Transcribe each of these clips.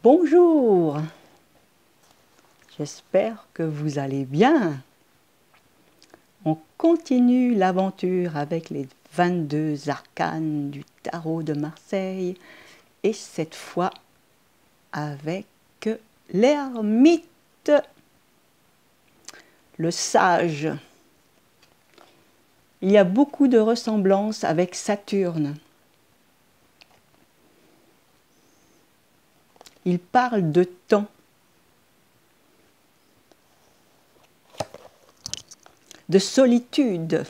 Bonjour, j'espère que vous allez bien. On continue l'aventure avec les 22 arcanes du tarot de Marseille et cette fois avec l'ermite, le sage. Il y a beaucoup de ressemblances avec Saturne. Il parle de temps, de solitude,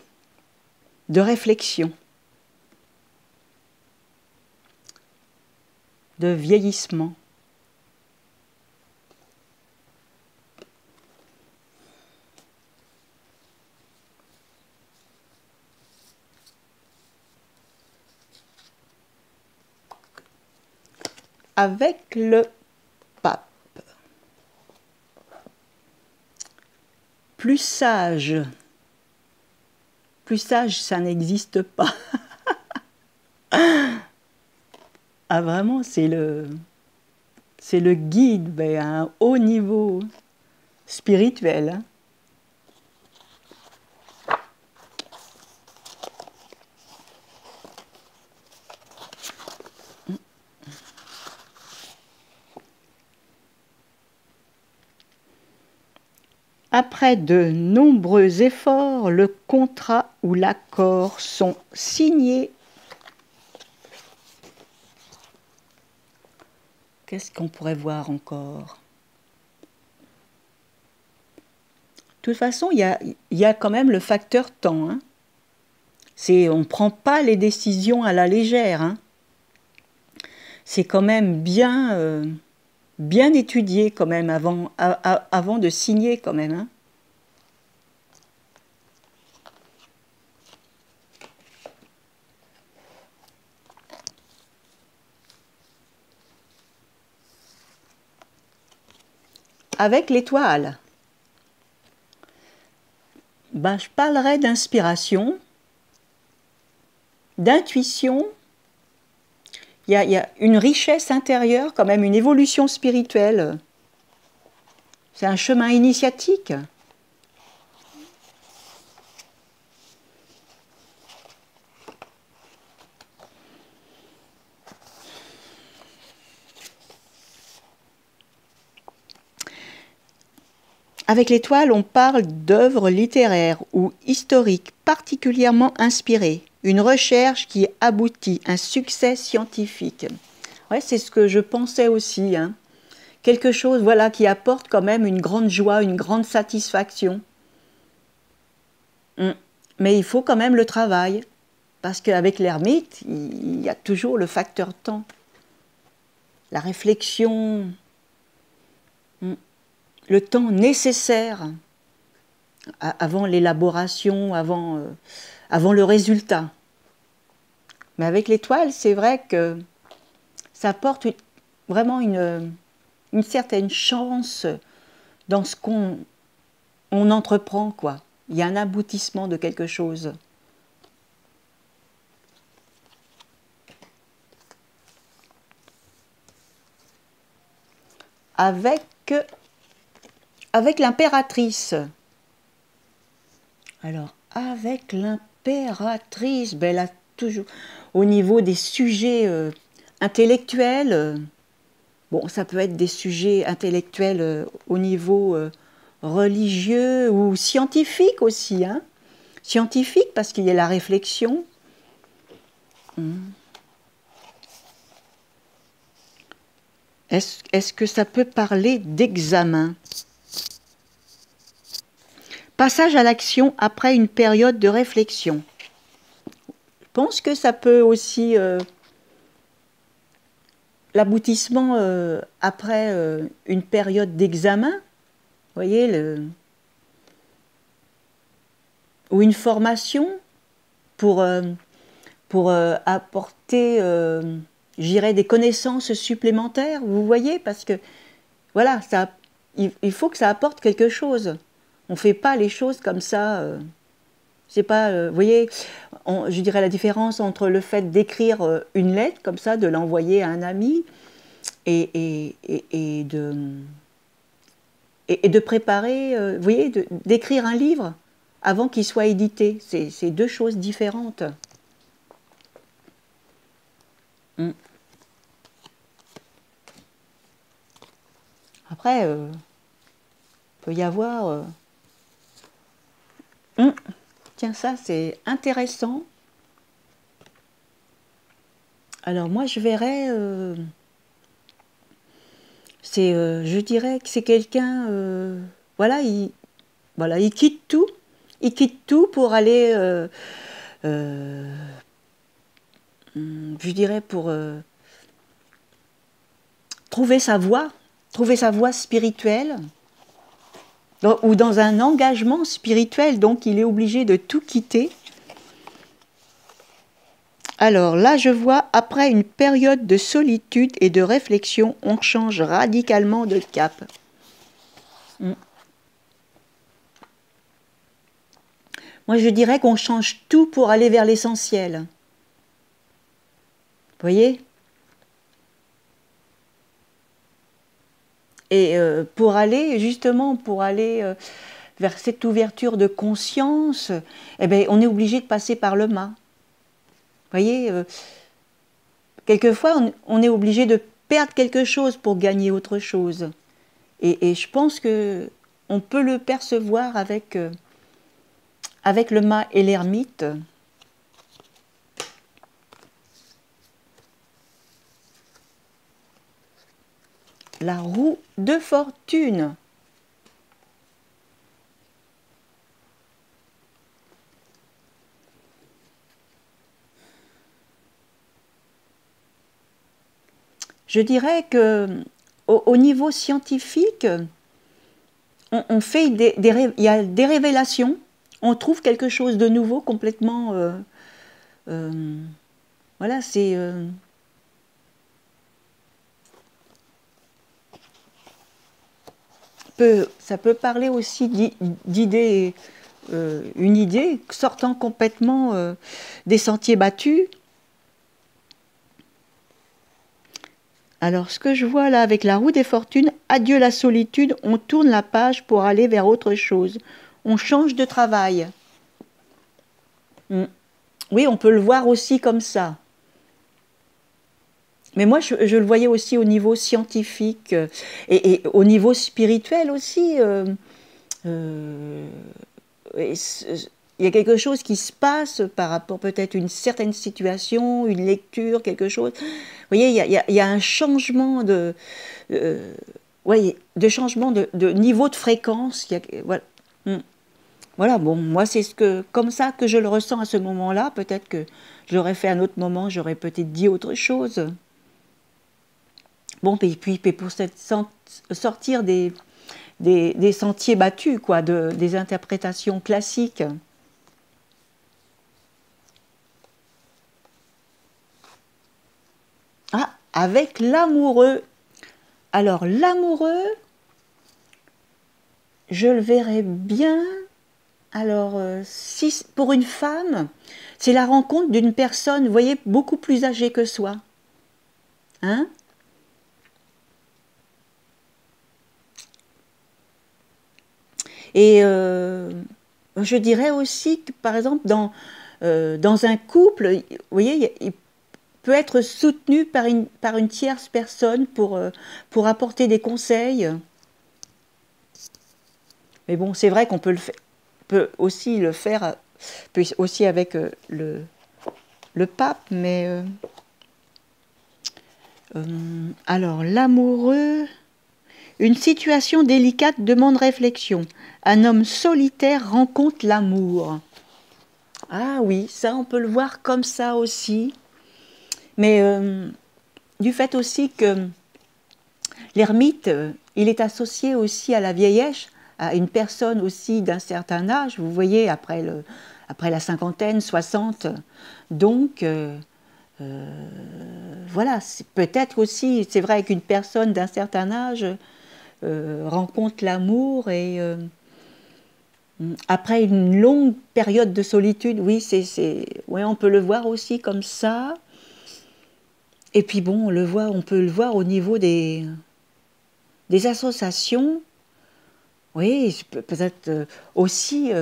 de réflexion, de vieillissement. Avec le pape. Plus sage, ça n'existe pas. Ah vraiment, c'est le guide, mais à un haut niveau spirituel. Hein. Après de nombreux efforts, le contrat ou l'accord sont signés. Qu'est-ce qu'on pourrait voir encore? De toute façon, il y a quand même le facteur temps. Hein. On ne prend pas les décisions à la légère. Hein. C'est quand même bien étudié quand même avant de signer quand même. Hein. Avec l'étoile, ben, je parlerai d'inspiration, d'intuition. Il y a une richesse intérieure, quand même, une évolution spirituelle. C'est un chemin initiatique. Avec l'étoile, on parle d'œuvres littéraires ou historiques particulièrement inspirées, une recherche qui aboutit, un succès scientifique. Ouais, c'est ce que je pensais aussi. Hein. Quelque chose voilà, qui apporte quand même une grande joie, une grande satisfaction. Mais il faut quand même le travail, parce qu'avec l'ermite, il y a toujours le facteur temps, la réflexion, le temps nécessaire avant l'élaboration, avant le résultat. Mais avec l'étoile, c'est vrai que ça apporte vraiment une certaine chance dans ce qu'on entreprend, quoi. Il y a un aboutissement de quelque chose. Avec l'impératrice. Alors, avec l'impératrice, ben, elle a toujours, au niveau des sujets intellectuels, bon, ça peut être des sujets intellectuels au niveau religieux ou scientifique aussi. Hein. Scientifique parce qu'il y a la réflexion. Est-ce que ça peut parler d'examen? Passage à l'action après une période de réflexion. Je pense que ça peut aussi... l'aboutissement après une période d'examen, vous voyez, ou une formation pour apporter, j'irais, des connaissances supplémentaires, vous voyez, parce que, voilà, il faut que ça apporte quelque chose. On ne fait pas les choses comme ça. C'est pas, vous voyez, je dirais la différence entre le fait d'écrire une lettre, comme ça, de l'envoyer à un ami, et de préparer, vous voyez, d'écrire un livre avant qu'il soit édité. C'est deux choses différentes. Après, peut y avoir... Tiens, ça, c'est intéressant. Alors, moi, je verrais... je dirais que c'est quelqu'un... voilà, il quitte tout. Il quitte tout pour aller... je dirais pour trouver sa voie spirituelle. Ou dans un engagement spirituel, donc il est obligé de tout quitter. Alors là, je vois, après une période de solitude et de réflexion, on change radicalement de cap. Moi, je dirais qu'on change tout pour aller vers l'essentiel. Vous voyez ? Et pour aller vers cette ouverture de conscience, eh ben, on est obligé de passer par le mât. Vous voyez, quelquefois, on est obligé de perdre quelque chose pour gagner autre chose. Et je pense qu'on peut le percevoir avec le mât et l'ermite. La roue de fortune. Je dirais que au niveau scientifique, on fait il y a des révélations, on trouve quelque chose de nouveau complètement. Voilà, c'est. Ça peut parler aussi d'idées, une idée sortant complètement des sentiers battus. Alors, ce que je vois là avec la roue des fortunes, adieu la solitude, on tourne la page pour aller vers autre chose. On change de travail. Oui, on peut le voir aussi comme ça. Mais moi, je le voyais aussi au niveau scientifique et au niveau spirituel aussi. Il y a quelque chose qui se passe par rapport peut-être à une certaine situation, une lecture, quelque chose. Vous voyez, il y a un changement de changement de niveau de fréquence. Voilà. Voilà, bon, moi c'est comme ça que je le ressens à ce moment-là. Peut-être que je l'aurais fait à un autre moment, j'aurais peut-être dit autre chose. Bon, et puis pour sortir des sentiers battus, quoi, des interprétations classiques. Ah, avec l'amoureux. Alors, l'amoureux, je le verrais bien. Alors, si pour une femme, c'est la rencontre d'une personne, vous voyez, beaucoup plus âgée que soi. Hein ? Et je dirais aussi que, par exemple, dans un couple, vous voyez, il peut être soutenu par une tierce personne pour apporter des conseils. Mais bon, c'est vrai qu'on peut aussi le faire, peut aussi avec le pape, mais alors l'amoureux, une situation délicate demande réflexion. Un homme solitaire rencontre l'amour. Ah oui, ça on peut le voir comme ça aussi. Mais du fait aussi que l'ermite, il est associé aussi à la vieillesse, à une personne aussi d'un certain âge, vous voyez, après la cinquantaine, 60. Donc, voilà, peut-être aussi, c'est vrai qu'une personne d'un certain âge rencontre l'amour et après une longue période de solitude, oui, ouais, on peut le voir aussi comme ça. Et puis bon, on peut le voir au niveau des associations. Oui, peut-être aussi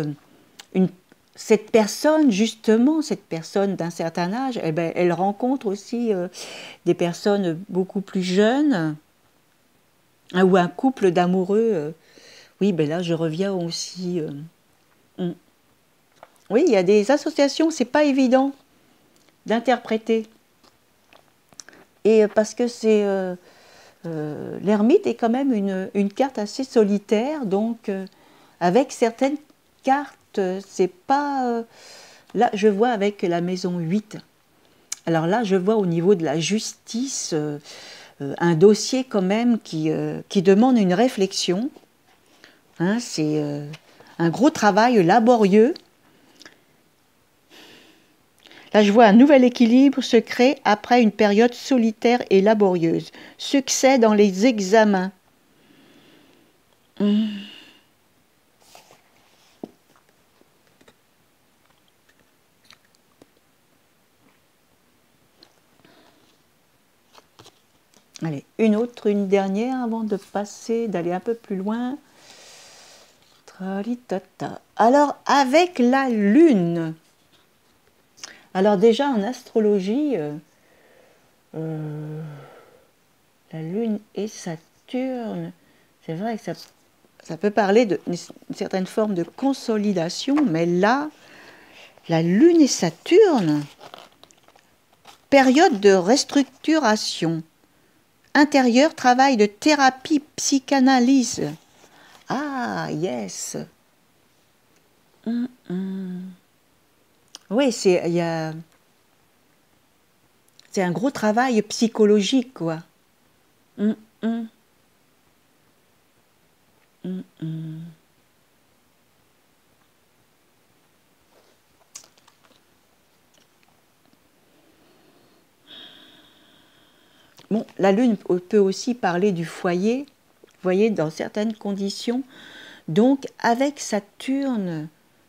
cette personne, justement, cette personne d'un certain âge, eh ben, elle rencontre aussi des personnes beaucoup plus jeunes, hein, ou un couple d'amoureux. Oui, ben là, je reviens aussi. Hmm. Oui, il y a des associations, c'est pas évident d'interpréter. Et parce que l'ermite est quand même une carte assez solitaire, donc avec certaines cartes, c'est pas... là, je vois avec la maison 8. Alors là, je vois au niveau de la justice un dossier quand même qui demande une réflexion. Hein, c'est un gros travail laborieux. Là, je vois un nouvel équilibre se crée après une période solitaire et laborieuse. Succès dans les examens. Allez, une dernière avant de passer, d'aller un peu plus loin. Tralitata. Alors, avec la Lune. Alors déjà, en astrologie, la Lune et Saturne, c'est vrai que ça peut parler d'une certaine forme de consolidation, mais là, la Lune et Saturne, période de restructuration, intérieur, travail de thérapie, psychanalyse. Ah, yes. Oui, c'est un gros travail psychologique, quoi. Hum, hum. Bon, la Lune peut aussi parler du foyer, vous voyez, dans certaines conditions. Donc, avec Saturne,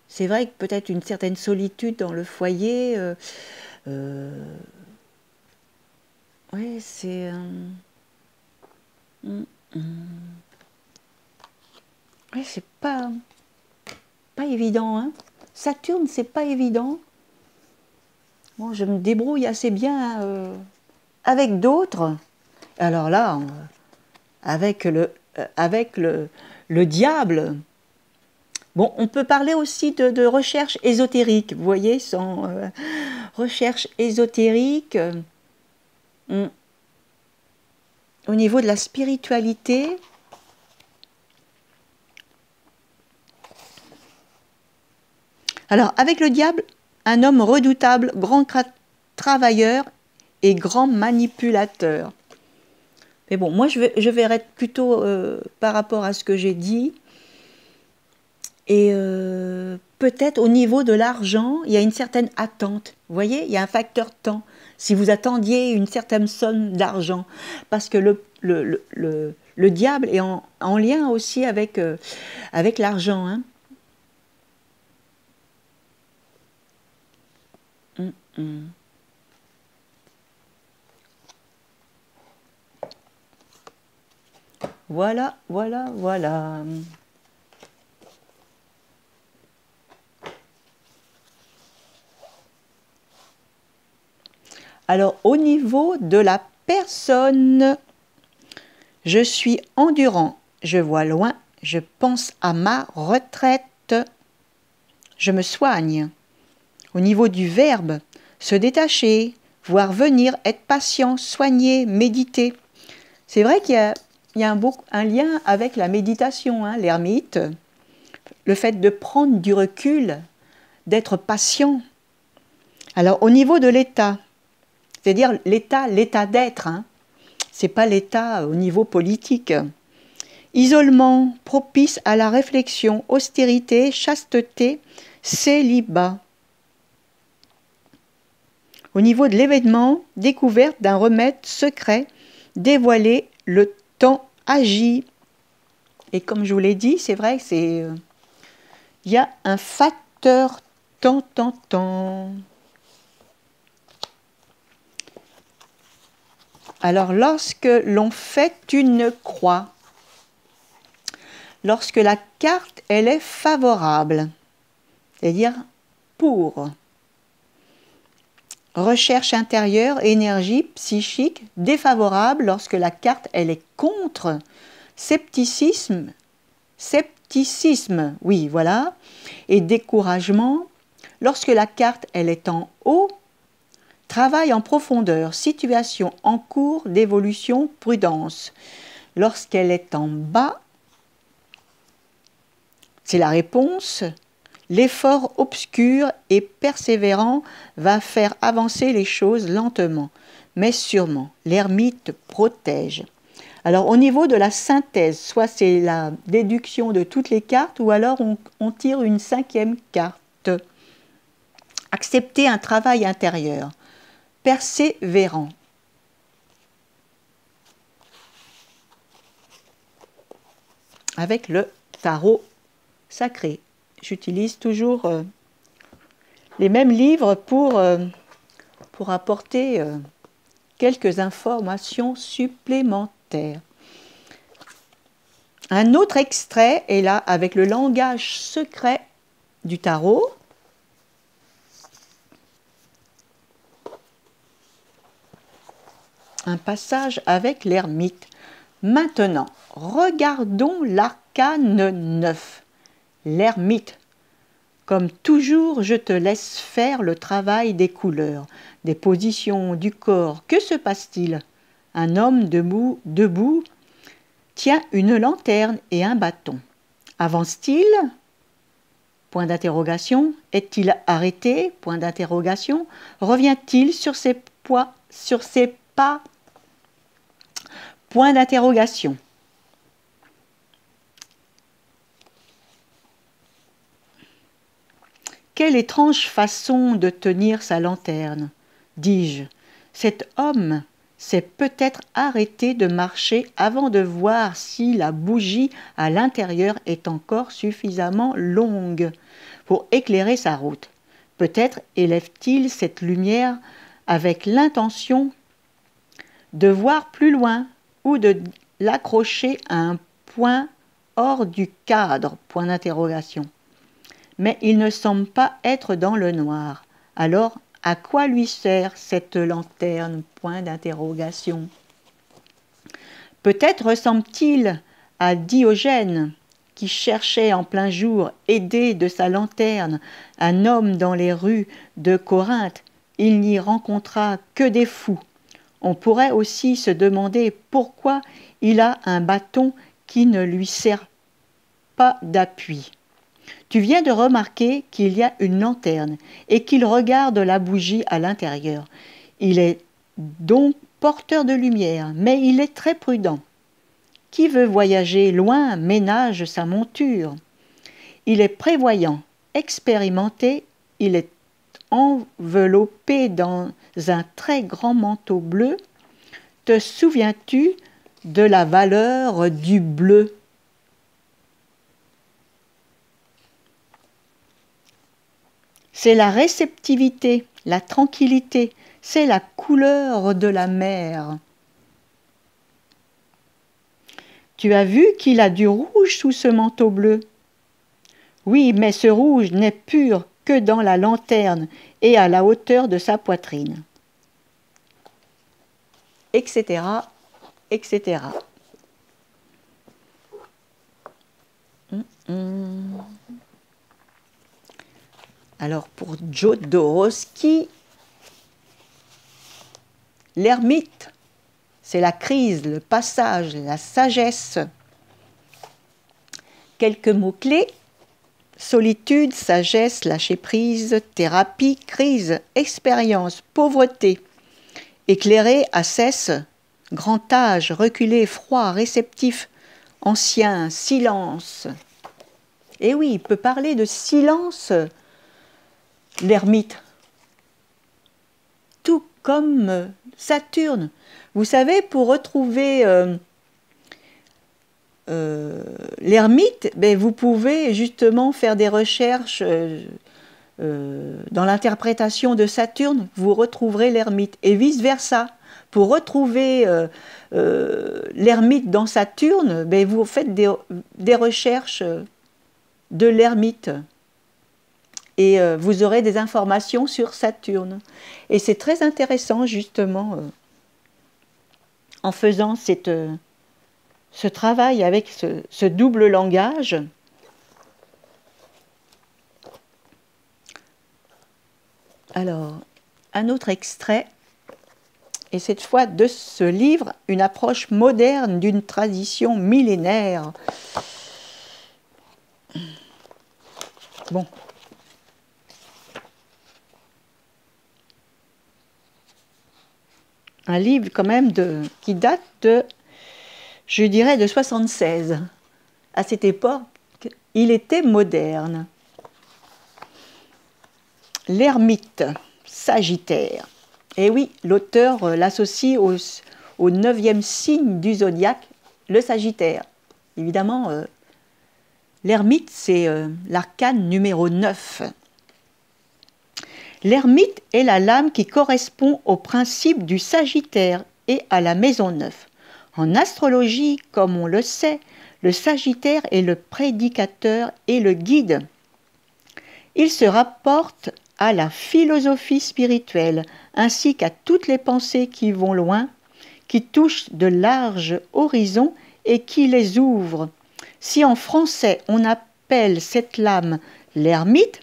c'est vrai que peut-être une certaine solitude dans le foyer. Oui, c'est... ouais, c'est pas évident, hein. Saturne, c'est pas évident. Bon, je me débrouille assez bien avec d'autres. Alors là, avec le diable. Bon, on peut parler aussi de recherche ésotérique, vous voyez, sans recherche ésotérique, au niveau de la spiritualité. Alors, avec le diable, un homme redoutable, grand travailleur et grand manipulateur. Mais bon, moi, je verrais plutôt par rapport à ce que j'ai dit. Et peut-être au niveau de l'argent, il y a une certaine attente. Vous voyez, il y a un facteur temps. Si vous attendiez une certaine somme d'argent, parce que le diable est en lien aussi avec l'argent. Hein. Voilà, voilà, voilà. Alors, au niveau de la personne, je suis endurant, je vois loin, je pense à ma retraite, je me soigne. Au niveau du verbe, se détacher, voir venir, être patient, soigner, méditer. C'est vrai qu'il y a un lien avec la méditation, hein, l'ermite, le fait de prendre du recul, d'être patient. Alors, au niveau de l'état, c'est-à-dire l'état d'être, hein, c'est pas l'état au niveau politique. Isolement, propice à la réflexion, austérité, chasteté, célibat. Au niveau de l'événement, découverte d'un remède secret, dévoilé, le temps agit. Et comme je vous l'ai dit, c'est vrai que il y a un facteur temps. Alors, lorsque l'on fait une croix, lorsque la carte, elle est favorable, c'est-à-dire pour, recherche intérieure, énergie psychique, défavorable lorsque la carte, elle est contre, scepticisme, oui, voilà, et découragement, lorsque la carte, elle est en haut, travail en profondeur, situation en cours d'évolution, prudence. Lorsqu'elle est en bas, c'est la réponse. L'effort obscur et persévérant va faire avancer les choses lentement, mais sûrement. L'ermite protège. Alors au niveau de la synthèse, soit c'est la déduction de toutes les cartes, ou alors on tire une 5e carte. Accepter un travail intérieur. Persévérant. Avec le tarot sacré. J'utilise toujours les mêmes livres pour apporter quelques informations supplémentaires. Un autre extrait est là avec le langage secret du tarot. Un passage avec l'ermite. Maintenant, regardons l'arcane 9. L'ermite. Comme toujours, je te laisse faire le travail des couleurs, des positions du corps. Que se passe-t-il? Un homme debout, tient une lanterne et un bâton. Avance-t-il? Point d'interrogation. Est-il arrêté? Point d'interrogation. Revient-il sur ses pas? Point d'interrogation. Quelle étrange façon de tenir sa lanterne, dis-je. Cet homme s'est peut-être arrêté de marcher avant de voir si la bougie à l'intérieur est encore suffisamment longue pour éclairer sa route. Peut-être élève-t-il cette lumière avec l'intention de voir plus loin ou de l'accrocher à un point hors du cadre, point d'interrogation. Mais il ne semble pas être dans le noir. Alors, à quoi lui sert cette lanterne? Point d'interrogation. Peut-être ressemble-t-il à Diogène, qui cherchait en plein jour, aidé de sa lanterne, un homme dans les rues de Corinthe. Il n'y rencontra que des fous. On pourrait aussi se demander pourquoi il a un bâton qui ne lui sert pas d'appui. Tu viens de remarquer qu'il y a une lanterne et qu'il regarde la bougie à l'intérieur. Il est donc porteur de lumière, mais il est très prudent. Qui veut voyager loin ménage sa monture. Il est prévoyant, expérimenté, il est enveloppé dans un très grand manteau bleu. Te souviens-tu de la valeur du bleu? C'est la réceptivité, la tranquillité, c'est la couleur de la mer. Tu as vu qu'il a du rouge sous ce manteau bleu? Oui, mais ce rouge n'est pur que dans la lanterne et à la hauteur de sa poitrine. Etc., etc. Alors pour Jodorowsky, l'ermite, c'est la crise, le passage, la sagesse. Quelques mots-clés: solitude, sagesse, lâcher prise, thérapie, crise, expérience, pauvreté, éclairé, assesse, grand âge, reculé, froid, réceptif, ancien, silence. Et oui, il peut parler de silence, l'ermite. Tout comme Saturne. Vous savez, pour retrouver l'ermite, vous pouvez justement faire des recherches dans l'interprétation de Saturne, vous retrouverez l'ermite, et vice-versa. Pour retrouver l'ermite dans Saturne, ben, vous faites des recherches de l'ermite et vous aurez des informations sur Saturne. Et c'est très intéressant justement en faisant ce travail avec ce double langage. Alors, un autre extrait, et cette fois de ce livre, une approche moderne d'une tradition millénaire. Bon. Un livre quand même qui date de, je dirais, de 76. À cette époque, il était moderne. L'ermite, Sagittaire. Et oui, l'auteur l'associe au 9e signe du zodiaque, le Sagittaire. Évidemment, l'ermite, c'est l'arcane numéro 9. L'ermite est la lame qui correspond au principe du Sagittaire et à la maison 9. En astrologie, comme on le sait, le Sagittaire est le prédicateur et le guide. Il se rapporte à la philosophie spirituelle, ainsi qu'à toutes les pensées qui vont loin, qui touchent de larges horizons et qui les ouvrent. Si en français on appelle cette lame l'ermite,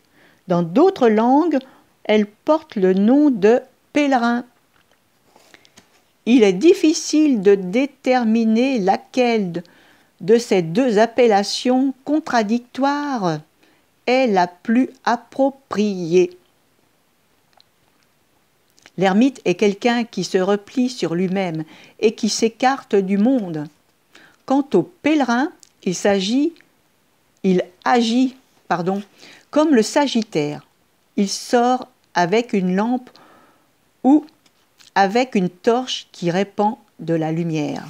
dans d'autres langues, elle porte le nom de pèlerin. Il est difficile de déterminer laquelle de ces deux appellations contradictoires est la plus appropriée. L'ermite est quelqu'un qui se replie sur lui-même et qui s'écarte du monde. Quant au pèlerin, il agit comme le Sagittaire. Il sort avec une lampe ou avec une torche qui répand de la lumière.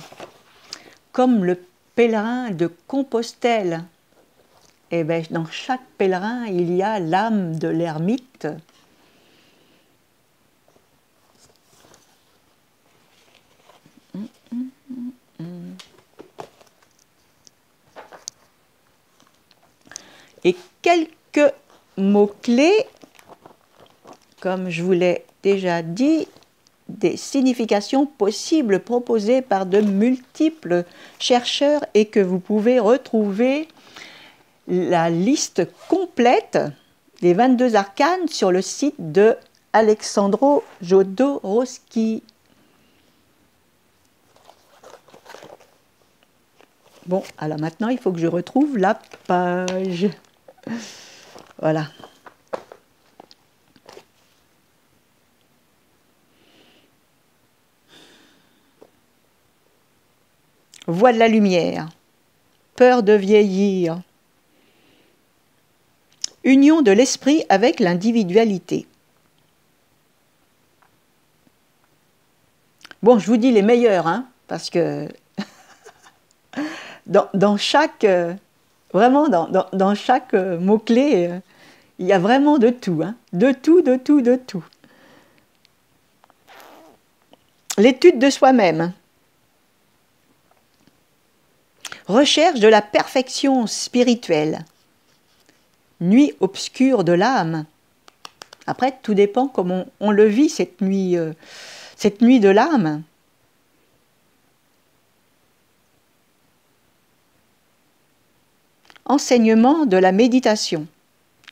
Comme le pèlerin de Compostelle. Et bien, dans chaque pèlerin, il y a l'âme de l'ermite. Et quelques mots-clés, comme je vous l'ai déjà dit, des significations possibles proposées par de multiples chercheurs et que vous pouvez retrouver la liste complète des 22 arcanes sur le site de Alexandro Jodorowsky. Bon, alors maintenant, il faut que je retrouve la page. Voilà. Voix de la lumière. Peur de vieillir. Union de l'esprit avec l'individualité. Bon, je vous dis les meilleurs, hein, parce que dans chaque, vraiment dans chaque mot-clé, il y a vraiment de tout, hein, de tout, de tout, de tout. L'étude de soi-même. Recherche de la perfection spirituelle. Nuit obscure de l'âme. Après, tout dépend comment on le vit, cette nuit de l'âme. Enseignement de la méditation.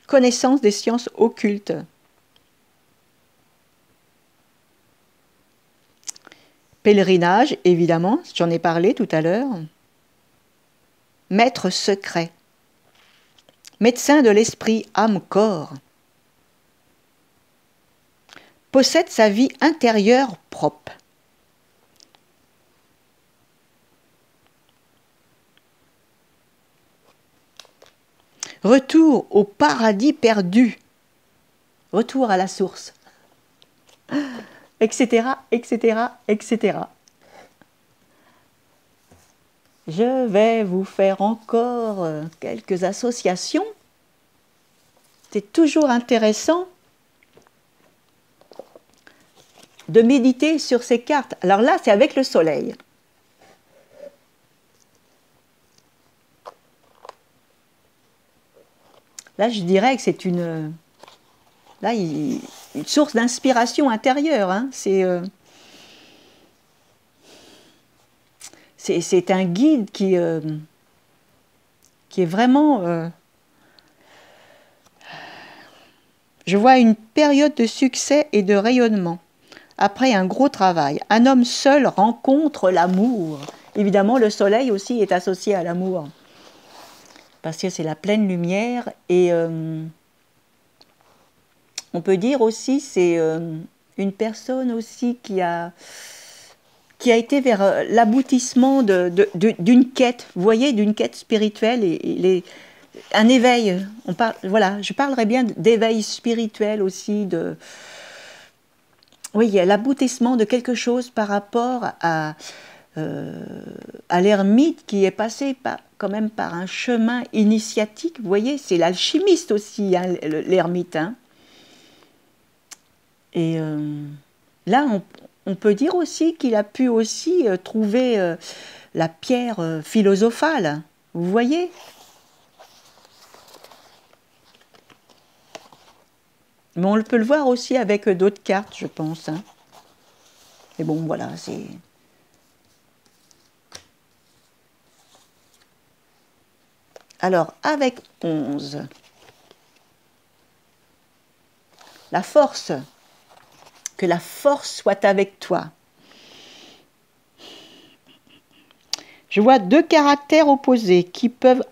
Connaissance des sciences occultes. Pèlerinage, évidemment, j'en ai parlé tout à l'heure. Maître secret. Médecin de l'esprit, âme, corps. Possède sa vie intérieure propre. Retour au paradis perdu. Retour à la source. Etc., etc., etc. Je vais vous faire encore quelques associations. C'est toujours intéressant de méditer sur ces cartes. Alors là, c'est avec le soleil. Là, je dirais que c'est une source d'inspiration intérieure. Hein. C'est un guide qui est vraiment... je vois une période de succès et de rayonnement. Après un gros travail, un homme seul rencontre l'amour. Évidemment, le soleil aussi est associé à l'amour. Parce que c'est la pleine lumière. Et on peut dire aussi, c'est une personne aussi qui a été vers l'aboutissement d'une quête, vous voyez, d'une quête spirituelle. Un éveil. Voilà, je parlerais bien d'éveil spirituel aussi, oui, il y a l'aboutissement de quelque chose par rapport à l'ermite qui est passé quand même par un chemin initiatique. Vous voyez, c'est l'alchimiste aussi, hein, l'ermite. Hein. Et là, on peut dire aussi qu'il a pu aussi trouver la pierre philosophale. Vous voyez ? Mais on peut le voir aussi avec d'autres cartes, je pense. Hein. Mais bon, voilà, c'est... Alors, avec 11, la force, que la force soit avec toi. Je vois deux caractères opposés qui peuvent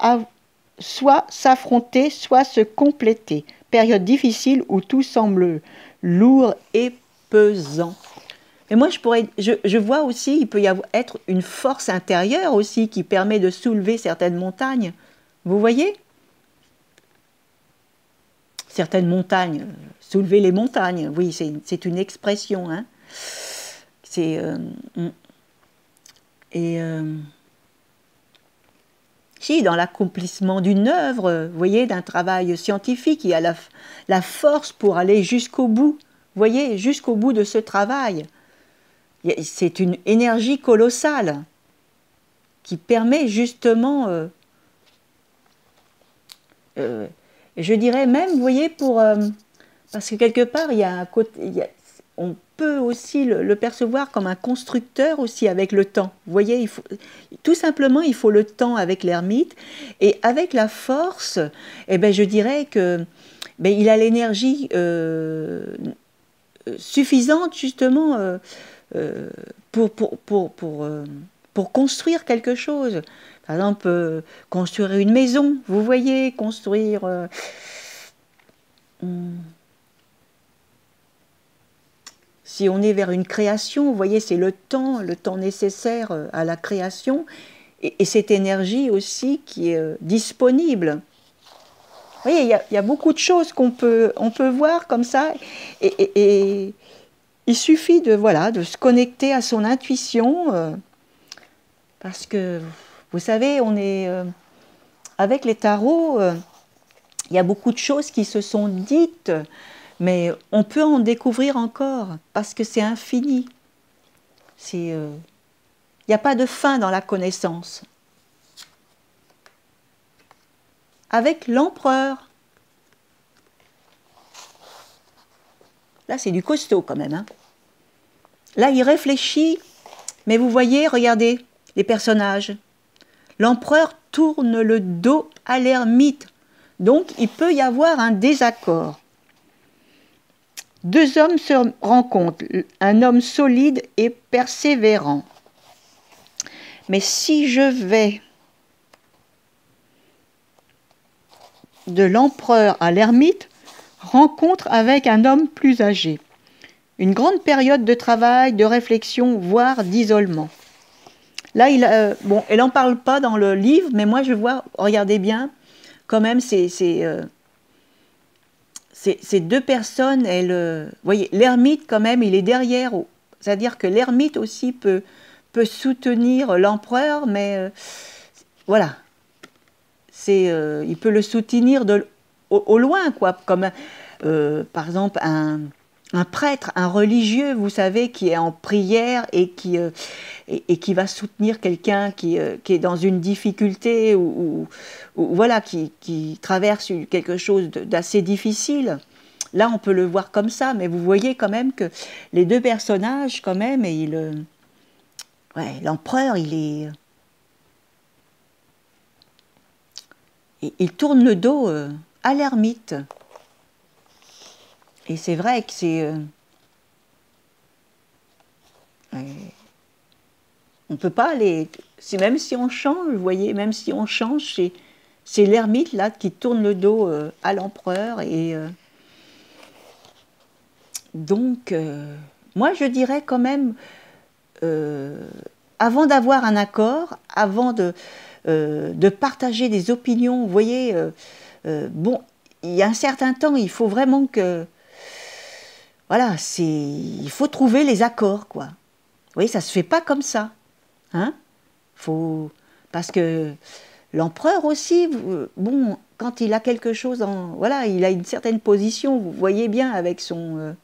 soit s'affronter, soit se compléter. Période difficile où tout semble lourd et pesant. Et moi, je vois aussi, il peut y avoir être une force intérieure aussi qui permet de soulever certaines montagnes. Vous voyez ? Certaines montagnes, soulever les montagnes, oui, c'est une expression. Hein. Si, dans l'accomplissement d'une œuvre, vous voyez, d'un travail scientifique, il y a la force pour aller jusqu'au bout. Vous voyez, jusqu'au bout de ce travail. C'est une énergie colossale qui permet justement, je dirais même, vous voyez, parce que quelque part, il y a un côté, on peut aussi le percevoir comme un constructeur aussi avec le temps. Vous voyez, tout simplement, il faut le temps avec l'ermite. Et avec la force, eh ben, je dirais que il a l'énergie suffisante justement pour construire quelque chose. Par exemple, construire une maison, vous voyez, construire... Si on est vers une création, vous voyez, c'est le temps nécessaire à la création, et cette énergie aussi qui est disponible. Vous voyez, il y a beaucoup de choses on peut voir comme ça, et il suffit de se connecter à son intuition, parce que, vous savez, on est avec les tarots, il y a beaucoup de choses qui se sont dites, mais on peut en découvrir encore, parce que c'est infini. Il n'y a pas de fin dans la connaissance. Avec l'empereur, là c'est du costaud quand même. Hein. Là il réfléchit, mais vous voyez, regardez les personnages. L'empereur tourne le dos à l'ermite, donc il peut y avoir un désaccord. Deux hommes se rencontrent, un homme solide et persévérant. Mais si je vais de l'empereur à l'ermite, rencontre avec un homme plus âgé. Une grande période de travail, de réflexion, voire d'isolement. Là, elle n'en parle pas dans le livre, mais moi je vois, regardez bien, quand même, ces deux personnes, vous voyez, l'ermite quand même, il est derrière, c'est-à-dire que l'ermite aussi peut soutenir l'empereur, mais voilà, il peut le soutenir au loin, quoi, comme par exemple un prêtre, un religieux, vous savez, qui est en prière et qui va soutenir quelqu'un qui est dans une difficulté ou voilà, qui traverse quelque chose d'assez difficile. Là, on peut le voir comme ça, mais vous voyez quand même que les deux personnages, quand même, ouais, l'empereur, il tourne le dos à l'ermite. Et c'est vrai que on ne peut pas aller... Même si on change, vous voyez, même si on change, c'est l'ermite là qui tourne le dos à l'empereur. Et donc, moi je dirais quand même, avant d'avoir un accord, avant de partager des opinions, vous voyez, bon, il y a un certain temps, il faut vraiment que... Voilà, il faut trouver les accords, quoi. Vous voyez, ça ne se fait pas comme ça. Hein? Parce que l'empereur aussi, bon, quand il a quelque chose voilà, il a une certaine position, vous voyez bien avec son...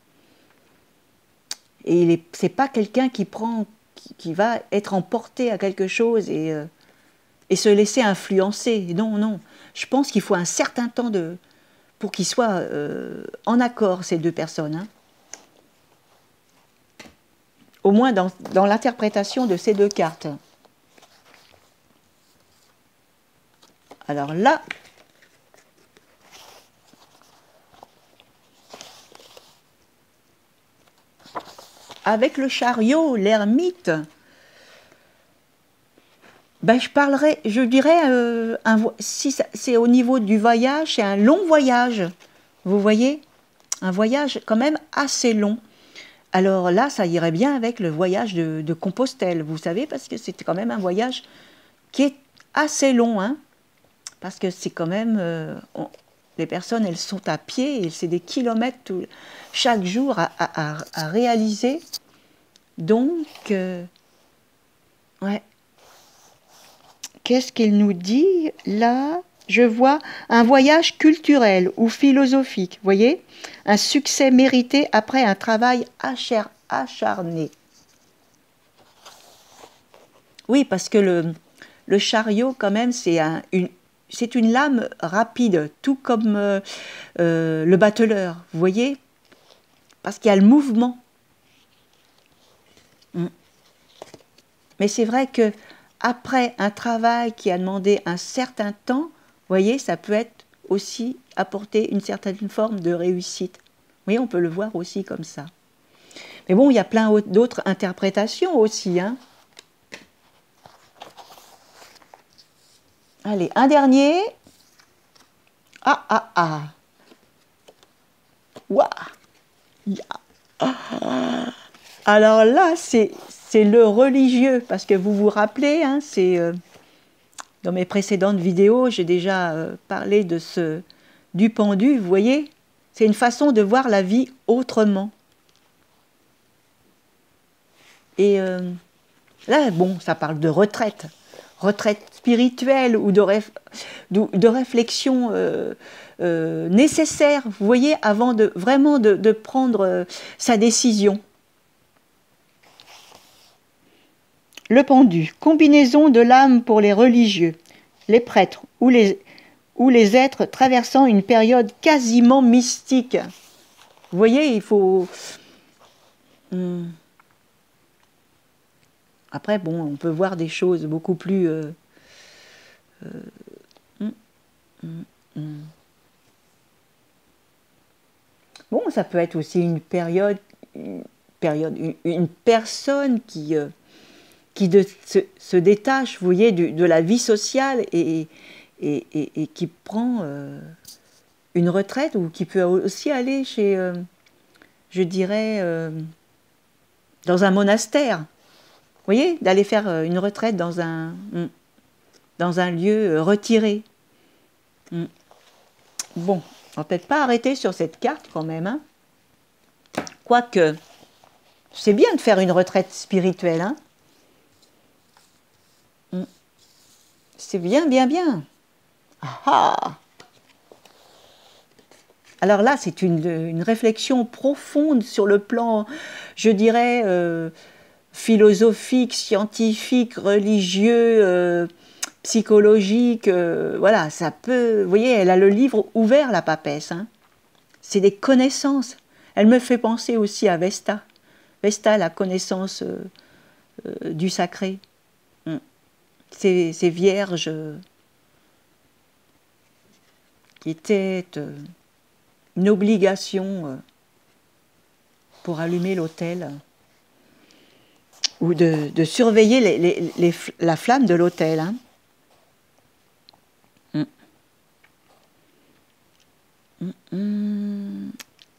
et c'est pas quelqu'un qui va être emporté à quelque chose et se laisser influencer. Non, non. Je pense qu'il faut un certain temps pour qu'ils soient en accord, ces deux personnes. Hein. Au moins dans l'interprétation de ces deux cartes. Alors là, avec le chariot, l'ermite, ben je dirais, si c'est au niveau du voyage, c'est un long voyage. Vous voyez, un voyage quand même assez long. Alors là, ça irait bien avec le voyage de Compostelle, vous savez, parce que c'était quand même un voyage qui est assez long, hein, parce que c'est quand même... les personnes, elles sont à pied, et c'est des kilomètres chaque jour à réaliser. Donc, ouais. Qu'est-ce qu'il nous dit là? Je vois un voyage culturel ou philosophique, vous voyez? Un succès mérité après un travail acharné. Oui, parce que le chariot, quand même, c'est une lame rapide, tout comme le bateleur, vous voyez? Parce qu'il y a le mouvement. Mais c'est vrai que après un travail qui a demandé un certain temps, vous voyez, ça peut être aussi apporter une certaine forme de réussite. Vous voyez, on peut le voir aussi comme ça. Mais bon, il y a plein d'autres interprétations aussi. Hein. Allez, un dernier. Ah, ah, ah. Waouh. Alors là, c'est le religieux, parce que vous vous rappelez, hein, dans mes précédentes vidéos, j'ai déjà parlé du pendu, vous voyez, c'est une façon de voir la vie autrement. Et là, bon, ça parle de retraite spirituelle ou de réflexion nécessaire, vous voyez, avant vraiment de prendre sa décision. Le pendu, combinaison de l'âme pour les religieux, les prêtres ou les êtres traversant une période quasiment mystique. Vous voyez, il faut... Après, bon, on peut voir des choses beaucoup plus... Bon, ça peut être aussi une personne qui se détache, vous voyez, de la vie sociale et qui prend une retraite ou qui peut aussi aller chez, je dirais, dans un monastère. Vous voyez, d'aller faire une retraite dans un lieu retiré. Bon, on va peut-être pas arrêter sur cette carte quand même. Hein. Quoique, c'est bien de faire une retraite spirituelle. Hein. C'est bien, bien, bien. Ah ah. Alors là, c'est une réflexion profonde sur le plan, je dirais, philosophique, scientifique, religieux, psychologique. Voilà, ça peut... Vous voyez, elle a le livre ouvert, la papesse. Hein. C'est des connaissances. Elle me fait penser aussi à Vesta. Vesta, la connaissance du sacré. Ces vierges qui étaient une obligation pour allumer l'autel ou de surveiller la flamme de l'autel. Hein.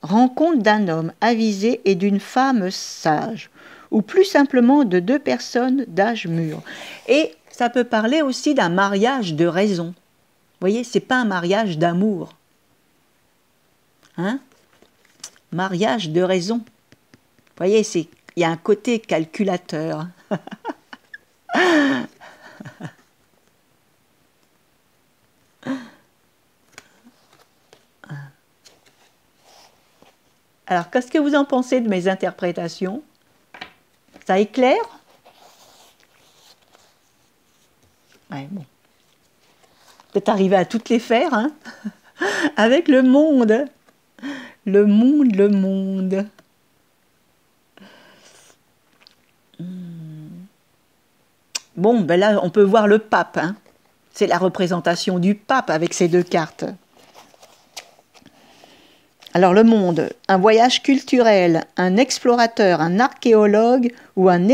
Rencontre d'un homme avisé et d'une femme sage, ou plus simplement de deux personnes d'âge mûr. Et ça peut parler aussi d'un mariage de raison. Vous voyez, c'est pas un mariage d'amour. Hein? Mariage de raison. Vous voyez, il y a un côté calculateur. Alors, qu'est-ce que vous en pensez de mes interprétations? Ça éclaire? Ouais, bon. Peut-être arriver à toutes les faire, hein? Avec le monde. Le monde, le monde. Bon, ben là, on peut voir le pape. Hein? C'est la représentation du pape avec ces deux cartes. Alors, le monde, un voyage culturel, un explorateur, un archéologue ou un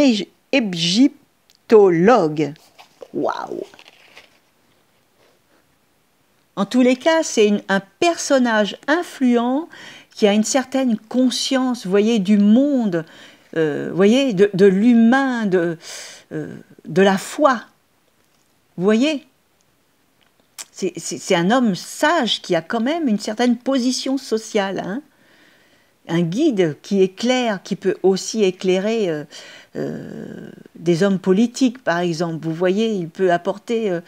égyptologue. Waouh! En tous les cas, c'est un personnage influent qui a une certaine conscience, vous voyez, du monde, vous voyez, de l'humain, de la foi. Vous voyez? C'est un homme sage qui a quand même une certaine position sociale. Hein? Un guide qui éclaire, qui peut aussi éclairer des hommes politiques, par exemple. Vous voyez, il peut apporter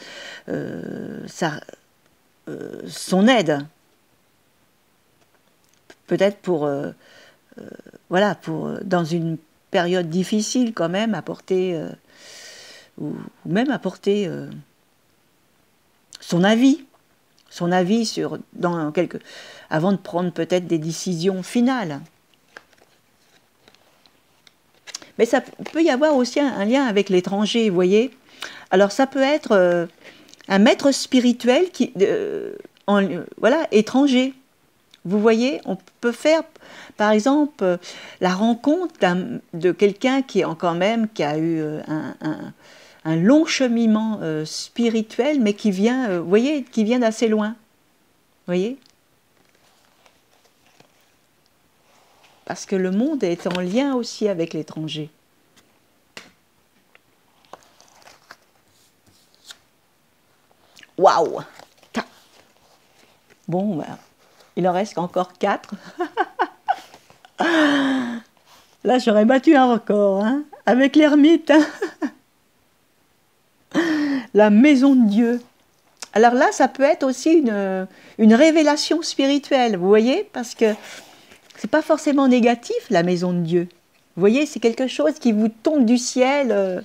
son aide. Peut-être voilà, dans une période difficile quand même, apporter, ou même apporter son avis sur, avant de prendre peut-être des décisions finales. Mais ça peut y avoir aussi un lien avec l'étranger, vous voyez. Alors ça peut être un maître spirituel voilà, étranger. Vous voyez, on peut faire, par exemple, la rencontre de quelqu'un qui a eu un long cheminement spirituel, mais qui vient, vous voyez, qui vient d'assez loin. Vous voyez? Parce que le monde est en lien aussi avec l'étranger. Waouh! Bon, ben, il en reste encore 4. Là, j'aurais battu un record, hein, avec l'ermite. Hein. La maison de Dieu. Alors là, ça peut être aussi une révélation spirituelle, vous voyez, parce que c'est pas forcément négatif, la maison de Dieu. Vous voyez, c'est quelque chose qui vous tombe du ciel.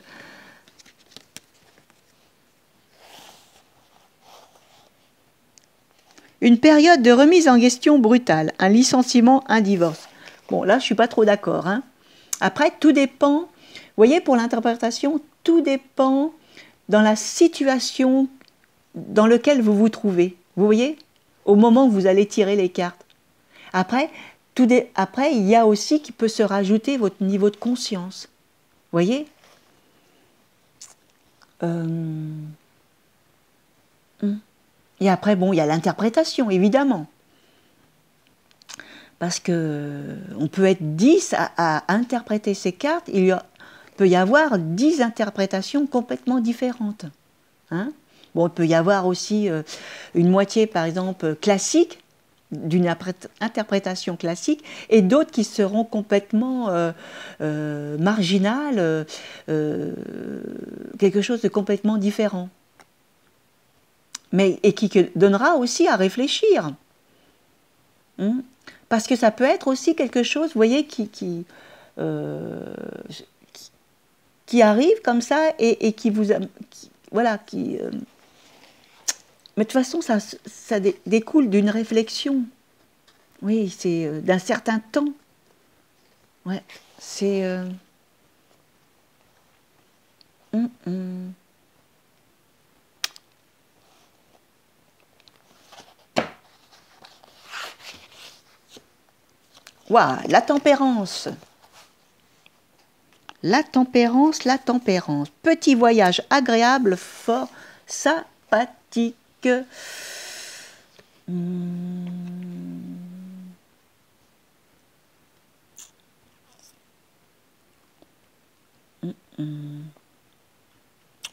Une période de remise en question brutale, un licenciement, un divorce. Bon, là, je suis pas trop d'accord. Hein. Après, tout dépend, vous voyez, pour l'interprétation, tout dépend dans la situation dans laquelle vous vous trouvez. Vous voyez, au moment où vous allez tirer les cartes. Après, il y a aussi qui peut se rajouter votre niveau de conscience. Vous voyez Et après, bon, il y a l'interprétation, évidemment. Parce que on peut être 10 à interpréter ces cartes, peut y avoir 10 interprétations complètement différentes. Hein? Bon, il peut y avoir aussi une moitié, par exemple, classique, d'une interprétation classique, et d'autres qui seront complètement marginales, quelque chose de complètement différent. Et qui donnera aussi à réfléchir. Parce que ça peut être aussi quelque chose, vous voyez, qui arrive comme ça et qui vous... voilà, qui... mais de toute façon, ça découle d'une réflexion. Oui, c'est d'un certain temps. Ouais, c'est... Waouh, la tempérance. La tempérance, la tempérance. Petit voyage agréable, fort, sympathique.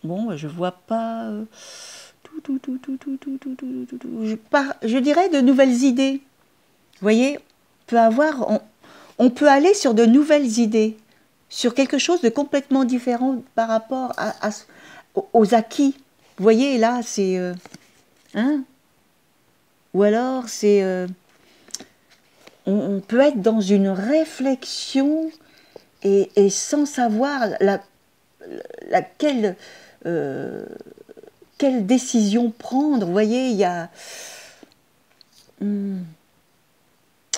Bon, je vois pas... Je dirais de nouvelles idées. Vous voyez, on peut aller sur de nouvelles idées, sur quelque chose de complètement différent par rapport aux acquis. Vous voyez, là, c'est... hein? Ou alors, c'est... on peut être dans une réflexion et sans savoir quelle décision prendre. Vous voyez, il y a...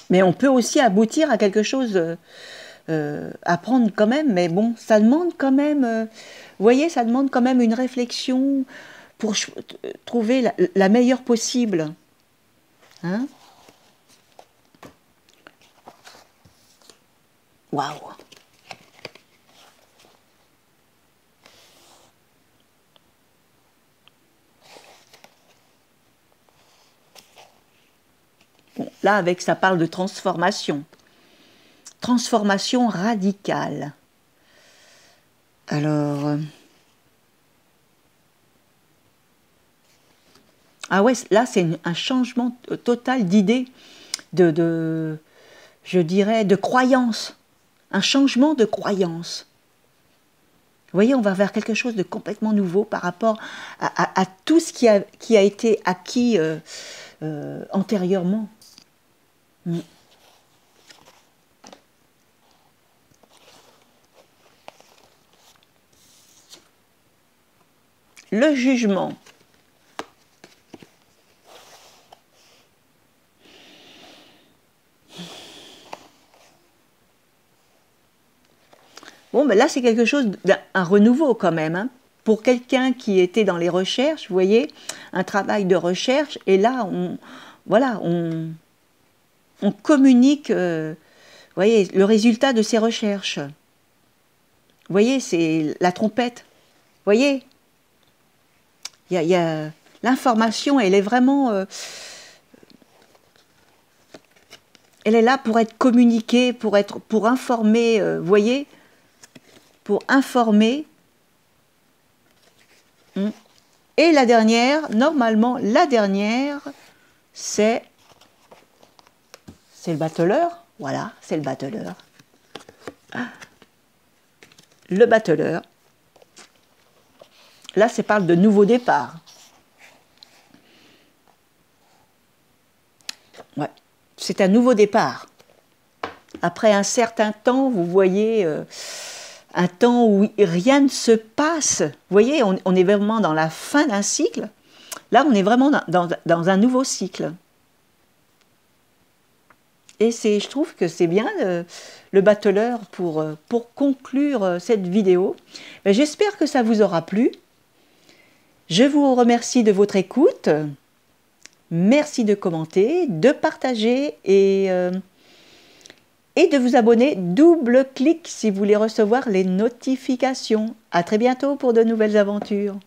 Mais on peut aussi aboutir à quelque chose, à prendre quand même, mais bon, ça demande quand même, vous voyez, ça demande quand même une réflexion pour trouver la meilleure possible. Hein? Waouh! Bon, là, avec ça parle de transformation. Transformation radicale. Alors... ah ouais, là, c'est un changement total d'idée, je dirais, de croyance. Un changement de croyance. Vous voyez, on va vers quelque chose de complètement nouveau par rapport à tout ce qui a été acquis antérieurement. Le jugement. Bon, mais là, c'est quelque chose d'un renouveau quand même. Hein. Pour quelqu'un qui était dans les recherches, vous voyez, un travail de recherche, et là, on communique, vous voyez, le résultat de ses recherches. Vous voyez, c'est la trompette. Vous voyez, il y a l'information, elle est vraiment... elle est là pour être communiquée, pour informer, vous voyez, pour informer. Et la dernière, normalement, la dernière, c'est le battleur. Voilà, c'est le battleur. Le battleur. Là, ça parle de nouveau départ. Ouais, c'est un nouveau départ. Après un certain temps, vous voyez, un temps où rien ne se passe. Vous voyez, on est vraiment dans la fin d'un cycle. Là, on est vraiment dans un nouveau cycle. Et je trouve que c'est bien le battleur pour conclure cette vidéo. J'espère que ça vous aura plu. Je vous remercie de votre écoute. Merci de commenter, de partager et de vous abonner. Double clic si vous voulez recevoir les notifications. À très bientôt pour de nouvelles aventures.